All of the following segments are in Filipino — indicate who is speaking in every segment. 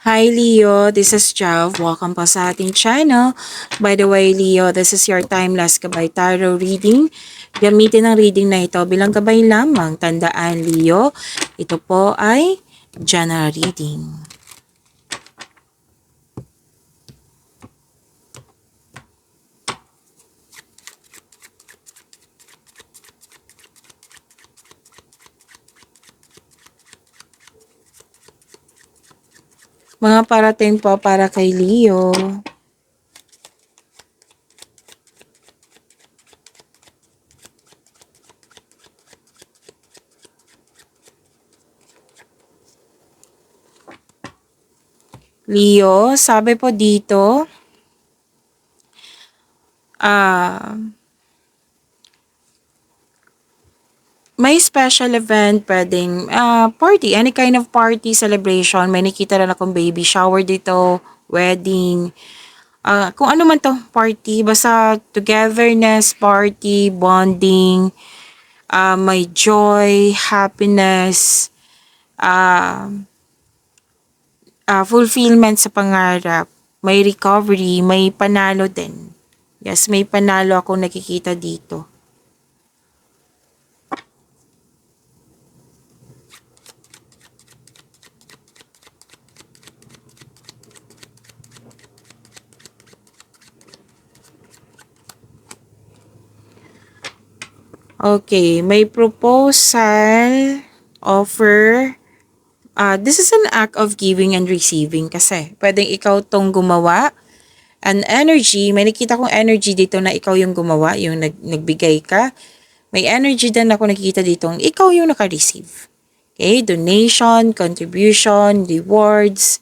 Speaker 1: Hi Leo, this is Jav. Welcome po sa ating channel. By the way Leo, this is your timeless gabay tarot reading. Gamitin ang reading na ito bilang gabay lamang. Tandaan Leo, ito po ay general reading. Mga parating po para kay Leo. Leo, sabi po dito, may special event, pwedeng party, any kind of party, celebration. May nakita na akong baby shower dito, wedding, kung ano man to, party, basta togetherness, party, bonding, may joy, happiness, uh, fulfillment sa pangarap, may recovery, may panalo din. Yes, may panalo akong nakikita dito. Okay, may proposal, offer. This is an act of giving and receiving kasi pwedeng ikaw tong gumawa. An energy, may nakita kong energy dito na ikaw yung gumawa, yung nagbigay ka. May energy din ako nakikita dito ikaw yung naka-receive. Okay, donation, contribution, rewards,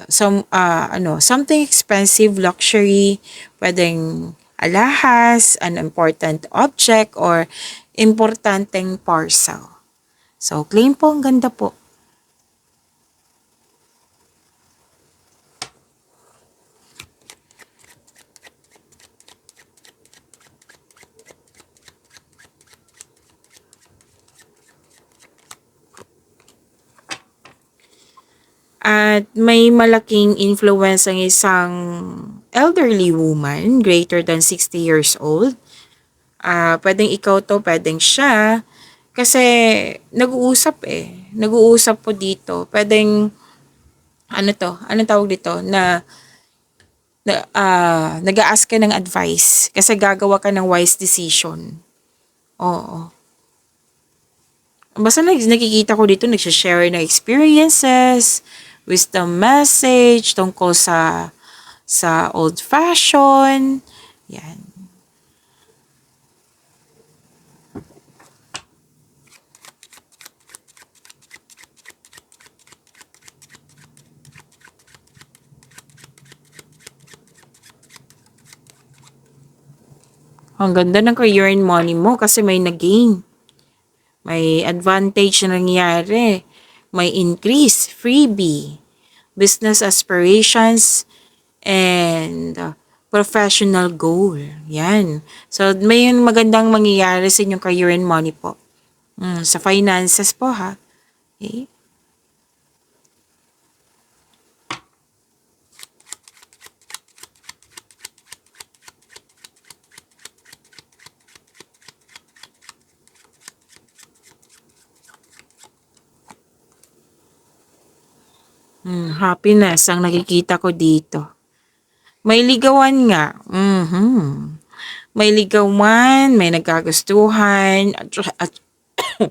Speaker 1: something expensive, luxury, pwedeng alahas, an important object, or importanteng parcel. So, claim po, ang ganda po. At may malaking influence ang isang elderly woman, greater than 60 years old. Pwedeng ikaw to, pwedeng siya. Kasi nag-uusap eh. Nag-uusap po dito. Pwedeng, anong tawag dito? Nag-a-ask ka ng advice. Kasi gagawa ka ng wise decision. Oo. Basta nakikita ko dito, nagsishare ng experiences, wisdom message, tungkol sa old fashion. Yan. Ang ganda ng career and money mo kasi may nag-gain. May advantage na nangyari. May increase, freebie, business aspirations, and professional goal. Yan. So, may magandang mangyayari sa inyong career and money po. Sa finances po ha. Okay? Happiness ang nakikita ko dito. May ligawan nga. May ligawan, may nagkagustuhan, at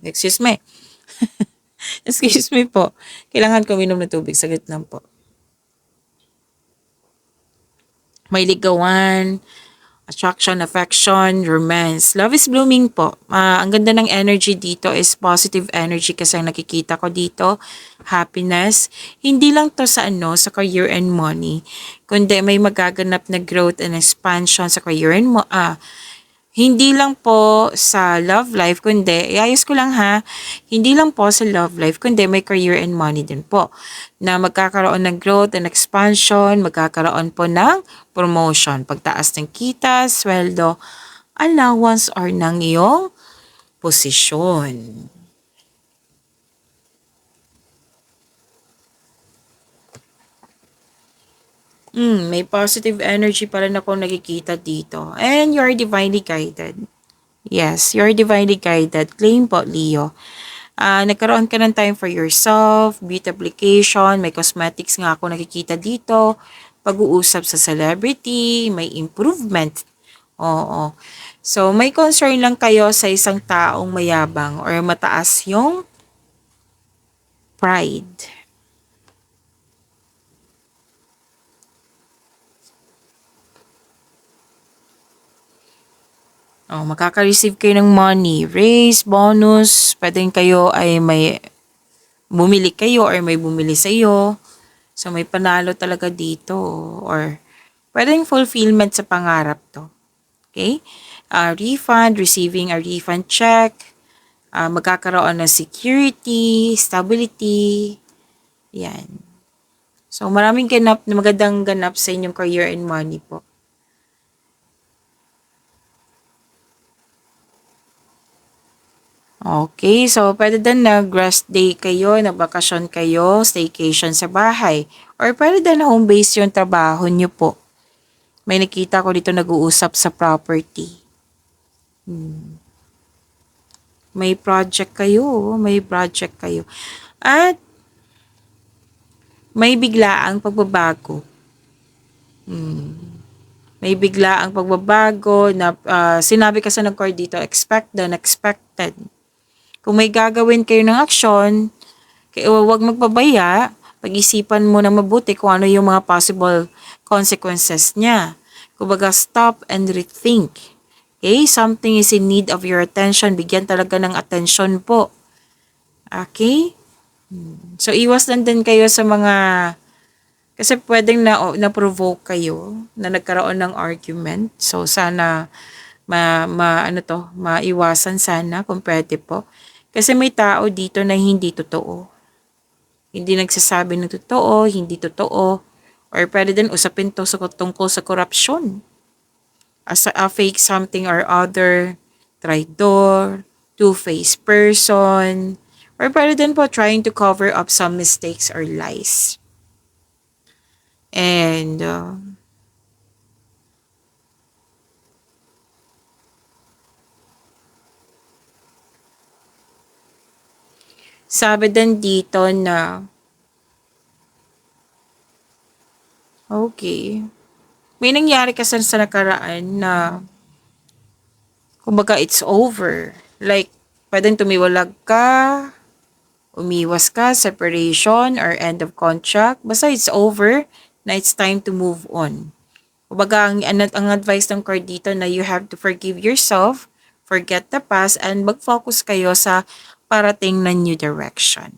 Speaker 1: excuse me. Excuse me po. Kailangan ko minom ng tubig. Saglit lang po. May ligawan, attraction, affection, romance. Love is blooming po. Ang ganda ng energy dito is positive energy kasi ang nakikita ko dito. Happiness. Hindi lang to sa sa career and money. Kundi may magaganap na growth and expansion sa career and hindi lang po sa love life, kundi, iayos ko lang ha, hindi lang po sa love life, kundi may career and money din po. Na magkakaroon ng growth and expansion, magkakaroon po ng promotion, pagtaas ng kita, sweldo, allowance, or ng iyong posisyon. May positive energy pa rin ako nakikita dito. And you're divinely guided. Yes, you're divinely guided. Claim po, Leo. Nagkaroon ka ng time for yourself, beauty application, may cosmetics nga ako nakikita dito, pag-uusap sa celebrity, may improvement. Oo. So, may concern lang kayo sa isang taong mayabang or mataas yung pride. Oh, makaka-receive kayo ng money, raise, bonus, pwedeng kayo ay may bumili kayo or may bumili sa iyo. So may panalo talaga dito or pwedeng fulfillment sa pangarap to. Okay? Refund, receiving a refund check, magkakaroon ng security, stability, yan. So maraming ganap, magandang ganap sa inyong career and money po. Okay, so pwede din nag-rest day kayo, nagbakasyon kayo, staycation sa bahay. Or pwede din home base yung trabaho nyo po. May nakita ko dito nag-uusap sa property. May project kayo, may project kayo. At may biglaang pagbabago. May biglaang pagbabago na sinabi kasi ng card dito, expect the unexpected. Kung may gagawin kayo ng aksyon, huwag magpabaya, pag-isipan mo na mabuti kung ano yung mga possible consequences niya. Kumbaga, stop and rethink. Okay? Something is in need of your attention. Bigyan talaga ng attention po. Okay? So, iwas lang din kayo sa mga, kasi pwedeng na-provoke kayo na nagkaroon ng argument. So, sana maiwasan sana kung pwede po. Kasi may tao dito na hindi totoo. Hindi nagsasabi ng totoo, hindi totoo. Or pwede din usapin to sa tungkol sa korupsyon. As a fake something or other, traidor, two-faced person, or pwede din po trying to cover up some mistakes or lies. And, sabi din dito na, okay, may nangyari kasi sa nakaraan na, kumbaga it's over. Like, pwedeng tumiwalag ka, umiwas ka, separation, or end of contract. Basta it's over, na it's time to move on. Kumbaga, ang advice ng card dito na you have to forgive yourself, forget the past, and mag-focus kayo sa parating na new direction.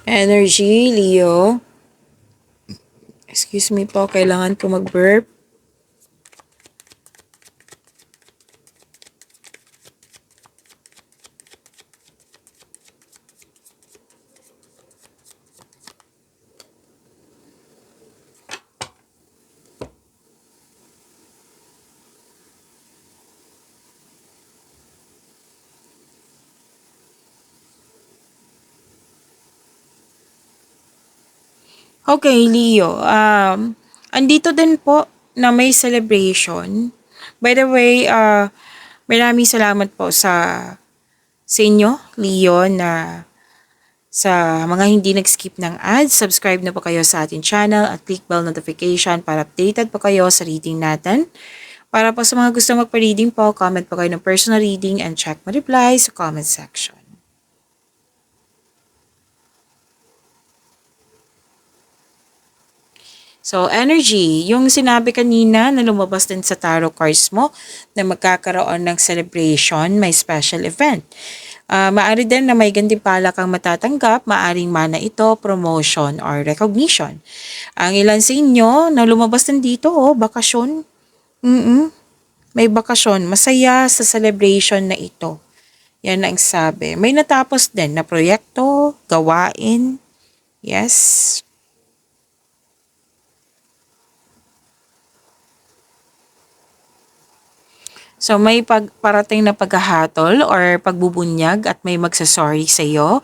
Speaker 1: Energy, Leo. Excuse me po, kailangan ko mag-burp. Okay, Leo. Andito din po na may celebration. By the way, maraming salamat po sa inyo, Leo, na sa mga hindi nag-skip ng ads, subscribe na po kayo sa ating channel at click bell notification para updated po kayo sa reading natin. Para po sa mga gusto magpa-reading po, comment po kayo ng personal reading and check my reply sa comment section. So, energy, yung sinabi kanina na lumabas din sa tarot cards mo na magkakaroon ng celebration, may special event. Maari din na may gantimpala kang matatanggap, maaring mana ito, promotion or recognition. Ang ilan sa inyo na lumabas din dito, bakasyon. May bakasyon, masaya sa celebration na ito. Yan ang sabi. May natapos din na proyekto, gawain. Yes. So may parating na paghahatol or pagbubunyag at may magsasorry sa iyo.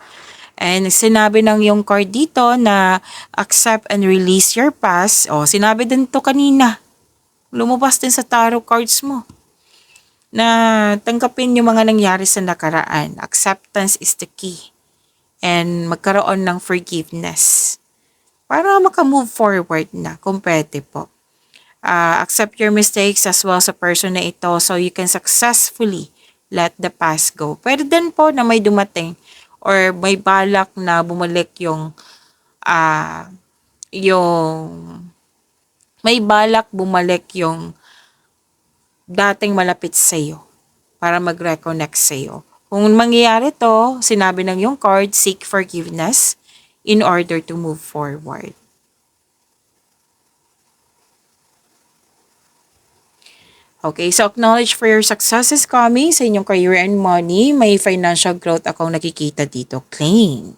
Speaker 1: And sinabi ng yung card dito na accept and release your past. O, sinabi din to kanina. Lumabas din sa tarot cards mo. Na tanggapin yung mga nangyari sa nakaraan. Acceptance is the key. And magkaroon ng forgiveness. Para makamove forward na kung pwede po. Accept your mistakes as well sa person na ito so you can successfully let the past go. Pwede din po na may dumating or may balak na bumalik yung may balak bumalik yung dating malapit sa iyo para mag-reconnect sa iyo. Kung mangyayari to, sinabi ng yung card, seek forgiveness in order to move forward. Okay, so acknowledge for your successes coming sa inyong career and money. May financial growth akong nakikita dito. Claim.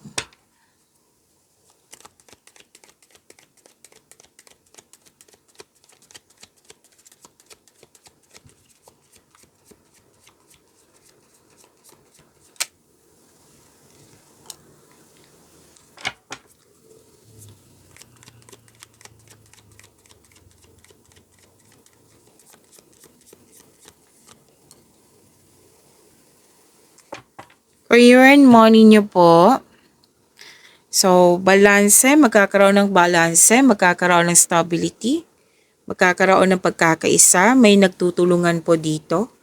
Speaker 1: Career and money nyo po. So, balanse, magkakaroon ng balanse, magkakaroon ng stability, magkakaroon ng pagkakaisa, may nagtutulungan po dito.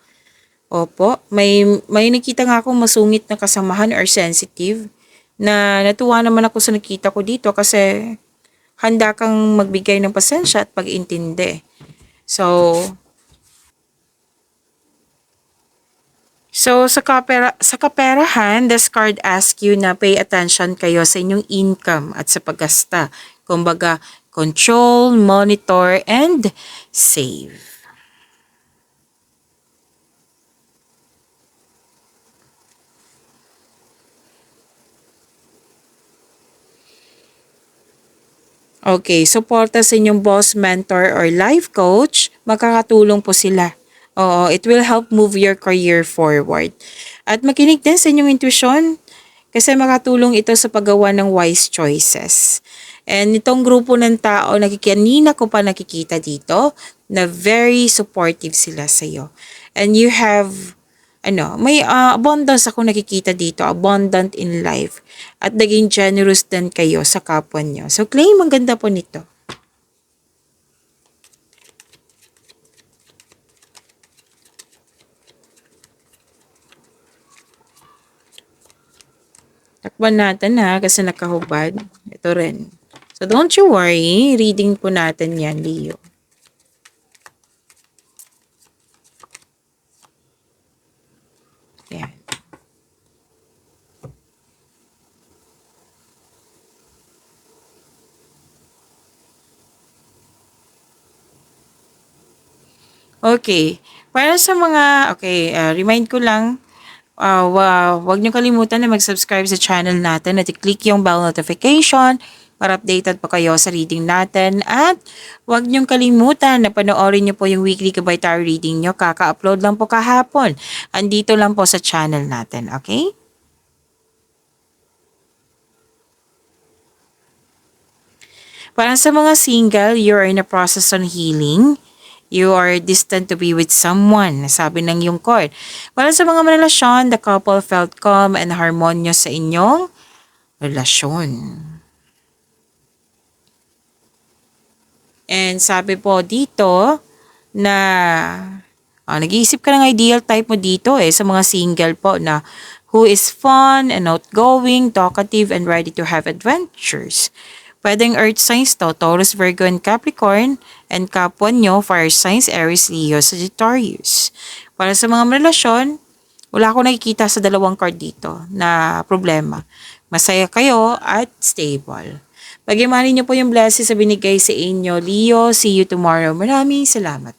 Speaker 1: Opo, may nakita nga akong masungit na kasamahan or sensitive na natuwa naman ako sa nakita ko dito kasi handa kang magbigay ng pasensya at pag-intindi. So sa kaperahan, this card asks you na pay attention kayo sa inyong income at sa paggasta. Kumbaga, control, monitor, and save. Okay, suporta sa inyong boss, mentor, or life coach, makakatulong po sila. Oo, it will help move your career forward. At makinig din sa inyong intuition kasi makatulong ito sa paggawa ng wise choices. And itong grupo ng tao na kanina ko pa nakikita dito na very supportive sila sa iyo. And you have may abundance ako nakikita dito, abundant in life. At naging generous din kayo sa kapwa nyo. So claim, ang ganda po nito. Takpan natin kasi nakahubad. Ito rin. So don't you worry, reading po natin yan, Leo. Yan. Okay. Para sa mga, remind ko lang, wag niyo kalimutan na mag-subscribe sa channel natin at i-click yung bell notification para updated pa kayo sa reading natin. At wag niyong kalimutan na panoorin niyo po yung weekly Gabay Tarot reading niyo. Kaka-upload lang po kahapon. Andito lang po sa channel natin, okay? Para sa mga single, you're in a process on healing. You are distant to be with someone, sabi ng yung card. Para sa mga relasyon, the couple felt calm and harmonious sa inyong relasyon. And sabi po dito na nag-iisip ka ng ideal type mo dito sa mga single po na who is fun and outgoing, talkative, and ready to have adventures. Pwedeng earth signs to, Taurus, Virgo, and Capricorn. And kapwa nyo, fire signs, Aries, Leo, Sagittarius. Para sa mga relasyon, wala akong nakikita sa dalawang card dito na problema. Masaya kayo at stable. Pag-imanin niyo po yung blessings sa binigay sa inyo, Leo. See you tomorrow. Maraming salamat.